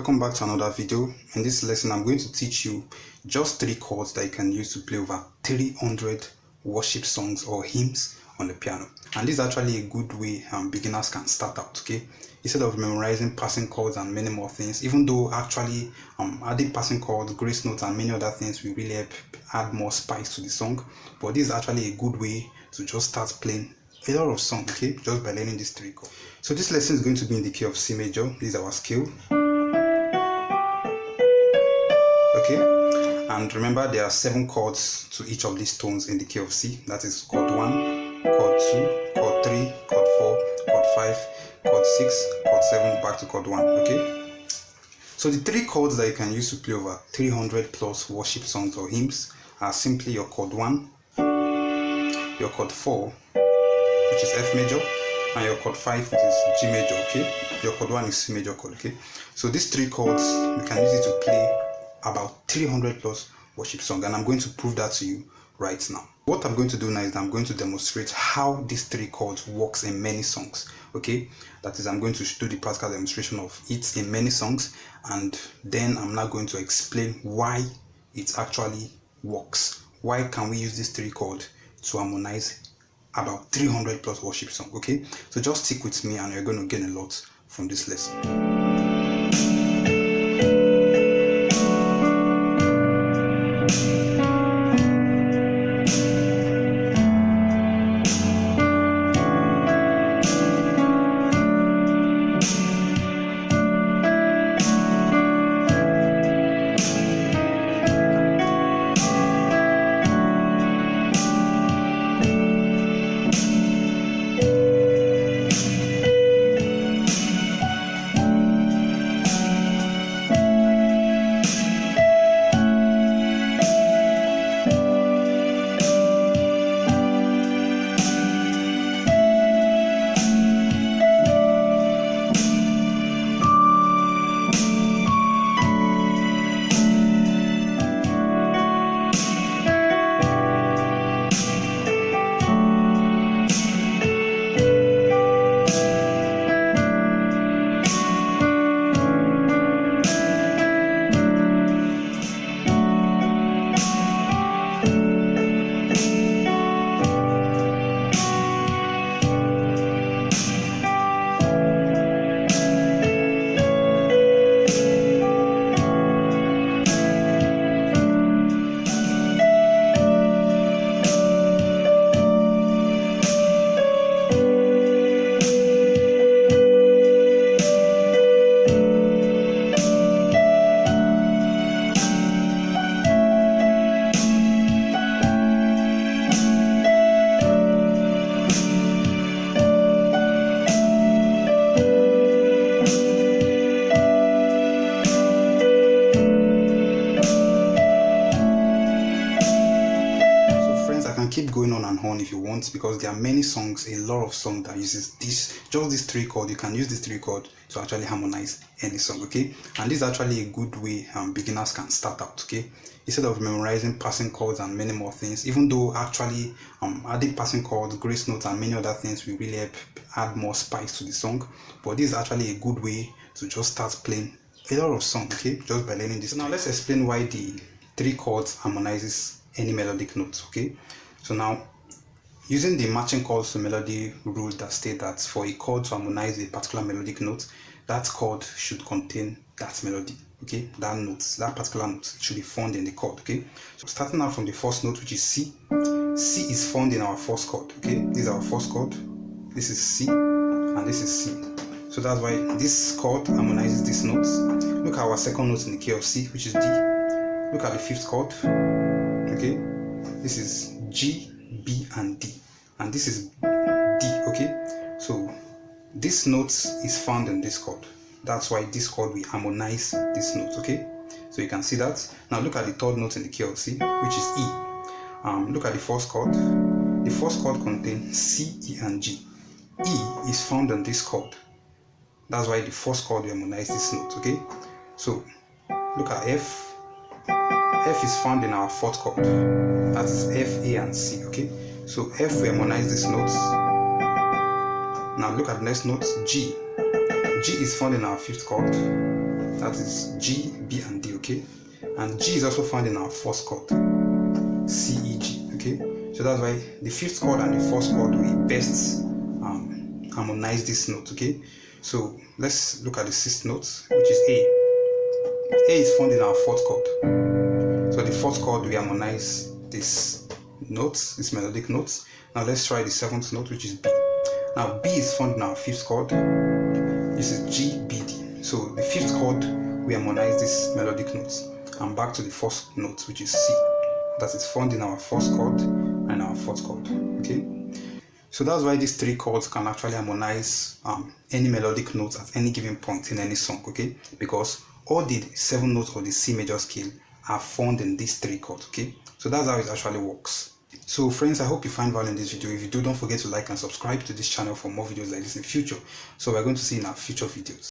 welcome back to another video. In this lesson I'm going to teach you just 3 chords that you can use to play over 300 worship songs or hymns on the piano. And this is actually a good way beginners can start out, okay? Instead of memorizing passing chords and many more things, even though actually adding passing chords, grace notes and many other things will really help add more spice to the song, but this is actually a good way to just start playing a lot of songs, okay, just by learning these 3 chords. So this lesson is going to be in the key of C major. This is our scale, okay? And remember, there are 7 chords to each of these tones in the key of C. That is chord 1, chord 2, chord 3, chord 4, chord 5, chord 6, chord 7, back to chord 1, okay? So the 3 chords that you can use to play over 300 plus worship songs or hymns are simply your chord 1, your chord 4, which is F major, and your chord 5, which is G major, okay? Your chord 1 is C major chord, okay? So these 3 chords, you can use it to play about 300 plus worship songs, and I'm going to prove that to you right now. What I'm going to do now is I'm going to demonstrate how these 3 chords works in many songs, okay? That is, I'm going to do the practical demonstration of it in many songs, and then I'm now going to explain why it actually works. Why can we use these 3 chords to harmonize about 300 plus worship song, okay? So just stick with me and you're going to gain a lot from this lesson. Keep going on and on if you want, because there are many songs, a lot of songs that uses just these 3 chords. You can use these 3 chords to actually harmonize any song, okay? And this is actually a good way beginners can start out, okay? Instead of memorizing passing chords and many more things, even though actually adding passing chords, grace notes and many other things will really help add more spice to the song, but this is actually a good way to just start playing a lot of songs, okay, just by learning this. So now let's explain why the 3 chords harmonizes any melodic notes, okay? So now, using the matching chords to melody rule that state that for a chord to harmonize a particular melodic note, that chord should contain that melody, okay? That note, that particular note should be found in the chord, okay? So starting out from the first note, which is C. C is found in our first chord, okay? This is our first chord. This is C, and this is C. So that's why this chord harmonizes these notes. Look at our second note in the key of C, which is D. Look at the 5th chord, okay? This is G, B, and D, and this is D, okay? So this note is found in this chord. That's why this chord will harmonize this note, okay? So you can see that. Now look at the 3rd note in the key of C, which is E. Look at the 1st chord. The 1st chord contains C, E, and G. E is found in this chord. That's why the 1st chord will harmonize this note, okay? So look at F. F is found in our 4th chord. That is F, A, and C, okay? So F will harmonize these notes. Now look at the next note, G. G is found in our 5th chord. that is G, B, and D, okay? And G is also found in our first chord, C, E, G, okay? So that's why the fifth chord and the first chord will best harmonize this note, okay? So let's look at the sixth note, which is A. A is found in our fourth chord. So the fourth chord will harmonize this notes, this melodic notes. Now let's try the seventh note, which is B. Now B is found in our fifth chord. This is G, B, D. So the fifth chord we harmonize these melodic notes. And back to the first note, which is C. That is found in our first chord and our fourth chord. Okay. So that's why these three chords can actually harmonize any melodic notes at any given point in any song. Okay, because all the 7 notes of the C major scale are found in these 3 chords. Okay, so that's how it actually works. So friends, I hope you find value in this video. If you do, don't forget to like and subscribe to this channel for more videos like this in future. So we're going to see in our future videos.